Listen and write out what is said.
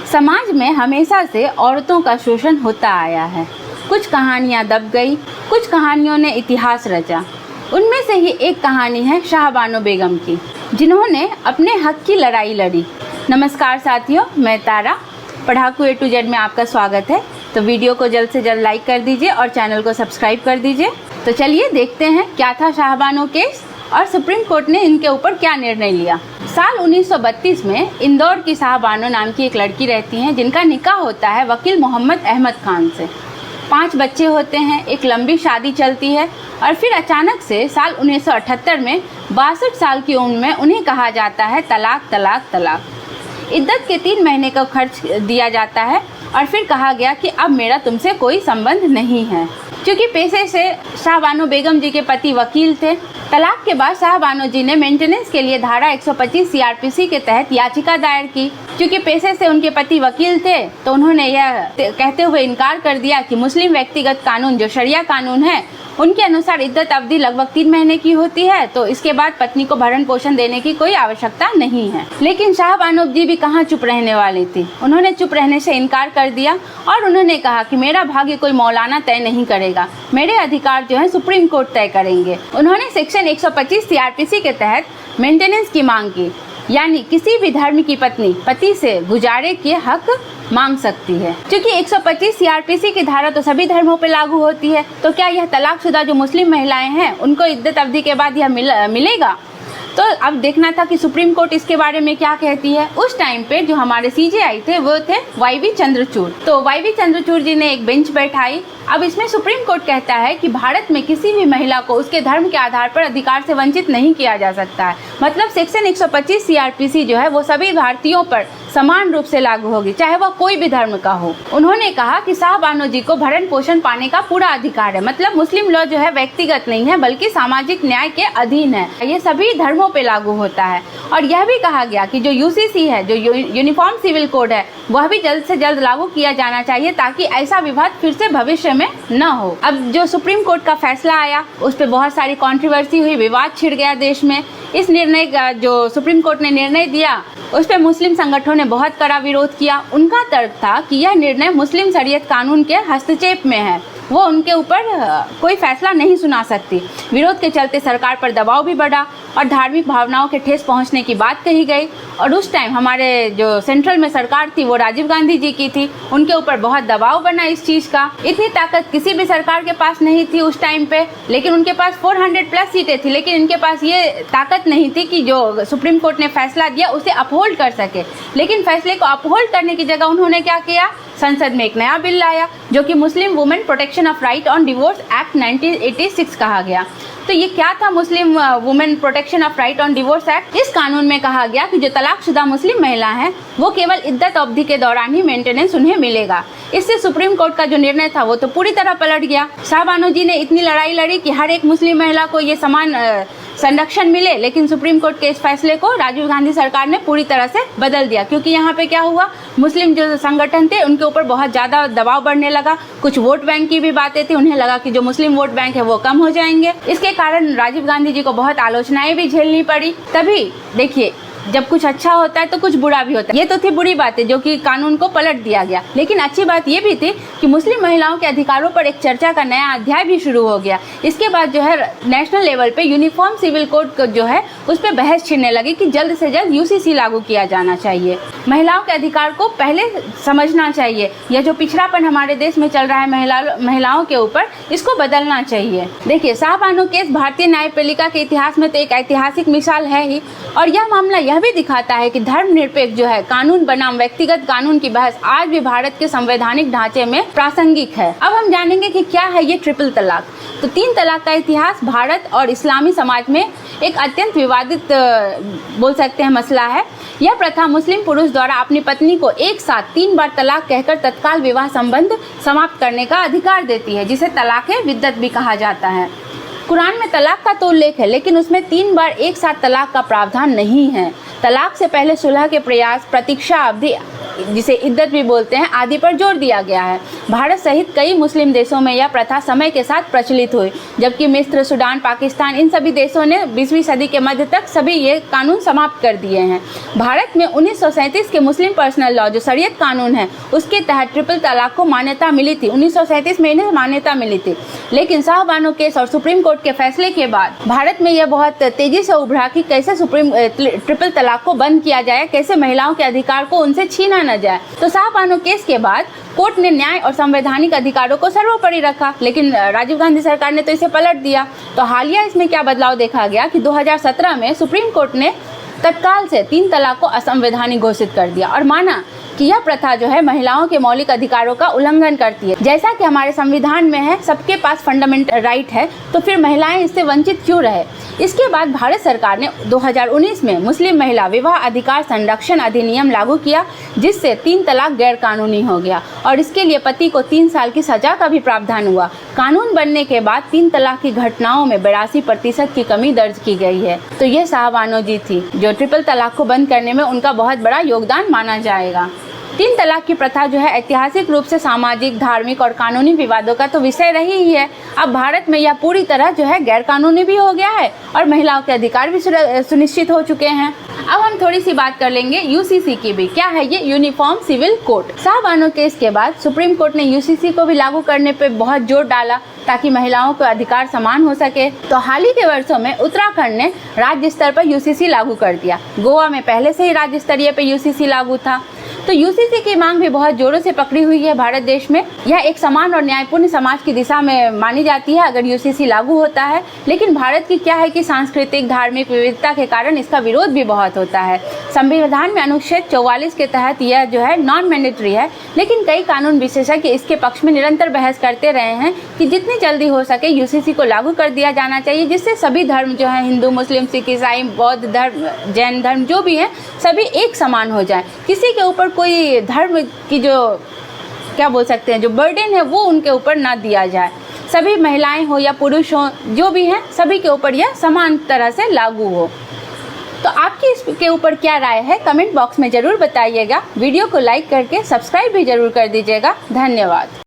समाज में हमेशा से औरतों का शोषण होता आया है। कुछ कहानियां दब गई, कुछ कहानियों ने इतिहास रचा। उनमें से ही एक कहानी है शाहबानो बेगम की, जिन्होंने अपने हक की लड़ाई लड़ी। नमस्कार साथियों, मैं तारा, पढ़ाकू A to Z में आपका स्वागत है। तो वीडियो को जल्द से जल्द लाइक कर दीजिए और चैनल को सब्सक्राइब कर दीजिए। तो चलिए देखते हैं क्या था शाहबानो केस और सुप्रीम कोर्ट ने इनके ऊपर क्या निर्णय लिया। साल 1932 में इंदौर की शाहबानो नाम की एक लड़की रहती हैं, जिनका निकाह होता है वकील मोहम्मद अहमद खान से। 5 बच्चे होते हैं, एक लंबी शादी चलती है और फिर अचानक से साल 1978 में 62 साल की उम्र में उन्हें कहा जाता है तलाक तलाक तलाक। इद्दत के 3 महीने का खर्च दिया जाता है और फिर कहा गया कि अब मेरा तुमसे कोई संबंध नहीं है। क्योंकि पेशे से शाहबानो बेगम जी के पति वकील थे, तलाक के बाद शाहबानो जी ने मेंटेनेंस के लिए धारा 125 CRPC के तहत याचिका दायर की। क्योंकि पेशे से उनके पति वकील थे, तो उन्होंने यह कहते हुए इनकार कर दिया कि मुस्लिम व्यक्तिगत कानून जो शरिया कानून है, उनके अनुसार इद्दत अवधि लगभग 3 महीने की होती है, तो इसके बाद पत्नी को भरण पोषण देने की कोई आवश्यकता नहीं है। लेकिन शाहबानो जी भी कहाँ चुप रहने वाली थी। उन्होंने चुप रहने से इनकार कर दिया और उन्होंने कहा कि मेरा भाग्य कोई मौलाना तय नहीं करेगा, मेरे अधिकार जो है सुप्रीम कोर्ट तय करेंगे। उन्होंने सेक्शन 125 CRPC के तहत मेंटेनेंस की मांग की, यानी किसी भी धर्म की पत्नी पति से गुजारे के हक मांग सकती है। क्योंकि 125 CRPC की धारा तो सभी धर्मों पे लागू होती है, तो क्या यह तलाकशुदा जो मुस्लिम महिलाएं हैं उनको इद्दत अवधि के बाद यह मिलेगा? तो अब देखना था कि सुप्रीम कोर्ट इसके बारे में क्या कहती है। उस टाइम पे जो हमारे CJI थे वो थे YV चंद्रचूड़। तो YV चंद्रचूड़ जी ने एक बेंच बैठाई। अब इसमें सुप्रीम कोर्ट कहता है कि भारत में किसी भी महिला को उसके धर्म के आधार पर अधिकार से वंचित नहीं किया जा सकता है। मतलब सेक्शन 125 CRPC जो है वो सभी भारतीयों पर समान रूप से लागू होगी, चाहे वह कोई भी धर्म का हो। उन्होंने कहा कि शाहबानो जी को भरण पोषण पाने का पूरा अधिकार है। मतलब मुस्लिम लॉ जो है व्यक्तिगत नहीं है बल्कि सामाजिक न्याय के अधीन है, ये सभी धर्मों पे लागू होता है। और यह भी कहा गया कि जो UCC है, जो यूनिफॉर्म सिविल कोड है, वह भी जल्द से जल्द लागू किया जाना चाहिए ताकि ऐसा विवाद फिर से भविष्य में न हो। अब जो सुप्रीम कोर्ट का फैसला आया उस पर बहुत सारी कंट्रोवर्सी हुई, विवाद छिड़ गया देश में। इस निर्णय का जो सुप्रीम कोर्ट ने निर्णय दिया उस पर मुस्लिम संगठनों ने बहुत कड़ा विरोध किया। उनका तर्क था कि यह निर्णय मुस्लिम शरीयत कानून के हस्तक्षेप में है, वो उनके ऊपर कोई फैसला नहीं सुना सकती। विरोध के चलते सरकार पर दबाव भी बढ़ा और धार्मिक भावनाओं के ठेस पहुंचने की बात कही गई। और उस टाइम हमारे जो सेंट्रल में सरकार थी वो राजीव गांधी जी की थी, उनके ऊपर बहुत दबाव बना इस चीज़ का। इतनी ताकत किसी भी सरकार के पास नहीं थी उस टाइम पे, लेकिन उनके पास 400+ सीटें थी, लेकिन इनके पास ये ताकत नहीं थी कि जो सुप्रीम कोर्ट ने फैसला दिया उसे अपहोल्ड कर सके। लेकिन फैसले को अपहोल्ड करने की जगह उन्होंने क्या किया, संसद में एक नया बिल लाया जो कि Muslim women protection of right on divorce act 1986 कहा गया। तो ये क्या था Muslim women protection of right on divorce act? इस कानून में कहा गया कि जो तलाकशुदा मुस्लिम महिला हैं वो केवल इद्दत अवधि के दौरान ही मेंटेनेंस उन्हें मिलेगा। इससे सुप्रीम कोर्ट का जो निर्णय था वो तो पूरी तरह पलट गया। शाहबानो जी ने इतनी लड़ाई लड़ी कि हर एक मुस्लिम महिला को ये समान संरक्षण मिले, लेकिन सुप्रीम कोर्ट के इस फैसले को राजीव गांधी सरकार ने पूरी तरह से बदल दिया। क्योंकि यहाँ पे क्या हुआ, मुस्लिम जो संगठन थे उनके ऊपर बहुत ज़्यादा दबाव बढ़ने लगा। कुछ वोट बैंक की भी बातें थी, उन्हें लगा कि जो मुस्लिम वोट बैंक है वो कम हो जाएंगे। इसके कारण राजीव गांधी जी को बहुत आलोचनाएं भी झेलनी पड़ी। तभी देखिए, जब कुछ अच्छा होता है तो कुछ बुरा भी होता है। ये तो थी बुरी बातें जो कि कानून को पलट दिया गया, लेकिन अच्छी बात ये भी थी कि मुस्लिम महिलाओं के अधिकारों पर एक चर्चा का नया अध्याय भी शुरू हो गया। इसके बाद जो है नेशनल लेवल पे यूनिफॉर्म सिविल कोड जो है उस पर बहस छिड़ने लगी कि जल्द से जल्द UCC लागू किया जाना चाहिए। महिलाओं के अधिकार को पहले समझना चाहिए। यह जो पिछड़ापन हमारे देश में चल रहा है महिलाओं के ऊपर, इसको बदलना चाहिए। देखिए, शाहबानो केस भारतीय न्यायपालिका के इतिहास में तो एक ऐतिहासिक मिसाल है ही, और यह मामला यह भी दिखाता है कि धर्मनिरपेक्ष जो है कानून बनाम व्यक्तिगत कानून की बहस आज भी भारत के संवैधानिक ढांचे में प्रासंगिक है। अब हम जानेंगे कि क्या है ये ट्रिपल तलाक। तो 3 तलाक का इतिहास भारत और इस्लामी समाज में एक अत्यंत विवादित बोल सकते हैं मसला है। यह प्रथा मुस्लिम पुरुष द्वारा अपनी पत्नी को एक साथ 3 बार तलाक कहकर तत्काल विवाह संबंध समाप्त करने का अधिकार देती है, जिसे तलाक़े विद्दत भी कहा जाता है। कुरान में तलाक का तो उल्लेख है, लेकिन उसमें 3 बार एक साथ तलाक का प्रावधान नहीं है। तलाक से पहले सुलह के प्रयास, प्रतीक्षा अवधि जिसे इद्दत भी बोलते हैं, आदि पर जोर दिया गया है। भारत सहित कई मुस्लिम देशों में यह प्रथा समय के साथ प्रचलित हुई, जबकि मिस्र, सूडान, पाकिस्तान इन सभी देशों ने 20वीं सदी के मध्य तक सभी ये कानून समाप्त कर दिए हैं। भारत में 1937 के मुस्लिम पर्सनल लॉ जो शरीयत कानून है उसके तहत ट्रिपल तलाक को मान्यता मिली थी। 1937 में इन्हें मान्यता मिली थी, लेकिन शाहबानो केस और सुप्रीम कोर्ट के फैसले के बाद भारत में यह बहुत तेजी से उभरा कि कैसे ट्रिपल तलाक को बंद किया जाए, कैसे महिलाओं के अधिकार को उनसे छीना न जाए। तो शाहबानो केस के बाद कोर्ट ने न्याय और संवैधानिक अधिकारों को सर्वोपरि रखा, लेकिन राजीव गांधी सरकार ने तो इसे पलट दिया। तो हालिया इसमें क्या बदलाव देखा गया कि 2017 में सुप्रीम कोर्ट ने तत्काल से 3 तलाक को असंवैधानिक घोषित कर दिया और माना कि यह प्रथा जो है महिलाओं के मौलिक अधिकारों का उल्लंघन करती है। जैसा कि हमारे संविधान में है सबके पास फंडामेंटल राइट है, तो फिर महिलाएं इससे वंचित क्यों रहे। इसके बाद भारत सरकार ने 2019 में मुस्लिम महिला विवाह अधिकार संरक्षण अधिनियम लागू किया, जिससे 3 तलाक गैर कानूनी हो गया और इसके लिए पति को 3 साल की सजा का भी प्रावधान हुआ। कानून बनने के बाद 3 तलाक की घटनाओं में 82% की कमी दर्ज की गई है। तो ये शाहबानो जी थी जो ट्रिपल तलाक को बंद करने में उनका बहुत बड़ा योगदान माना जाएगा। 3 तलाक की प्रथा जो है ऐतिहासिक रूप से सामाजिक, धार्मिक और कानूनी विवादों का तो विषय रही ही है। अब भारत में यह पूरी तरह जो है गैर कानूनी भी हो गया है और महिलाओं के अधिकार भी सुनिश्चित हो चुके हैं। अब हम थोड़ी सी बात कर लेंगे यूसीसी की भी। क्या है ये uniform civil code? Shahbano case के बाद सुप्रीम कोर्ट ने यूसीसी को भी लागू करने पे बहुत जोर डाला ताकि महिलाओं को अधिकार समान हो सके। तो हाल ही के वर्षों में उत्तराखंड ने राज्य स्तर पर यूसीसी लागू कर दिया। गोवा में पहले से ही राज्य स्तरीय पे यूसीसी लागू था। तो यूसीसी की मांग भी बहुत जोरों से पकड़ी हुई है भारत देश में। यह एक समान और न्यायपूर्ण समाज की दिशा में मानी जाती है अगर यूसीसी लागू होता है। लेकिन भारत की क्या है कि सांस्कृतिक धार्मिक विविधता के कारण इसका विरोध भी बहुत होता है। संविधान में अनुच्छेद 44 के तहत यह जो है नॉन मैंडेटरी है, लेकिन कई कानून विशेषज्ञ इसके पक्ष में निरंतर बहस करते रहे हैं कि जितनी जल्दी हो सके यूसीसी को लागू कर दिया जाना चाहिए, जिससे सभी धर्म जो है हिंदू, मुस्लिम, सिख, ईसाई, बौद्ध धर्म, जैन धर्म जो भी है सभी एक समान हो जाए। किसी के ऊपर कोई धर्म की जो क्या बोल सकते हैं जो बर्डन है वो उनके ऊपर ना दिया जाए। सभी महिलाएं हो या पुरुष हो जो भी हैं सभी के ऊपर यह समान तरह से लागू हो। तो आपकी इसके ऊपर क्या राय है कमेंट बॉक्स में ज़रूर बताइएगा। वीडियो को लाइक करके सब्सक्राइब भी ज़रूर कर दीजिएगा। धन्यवाद।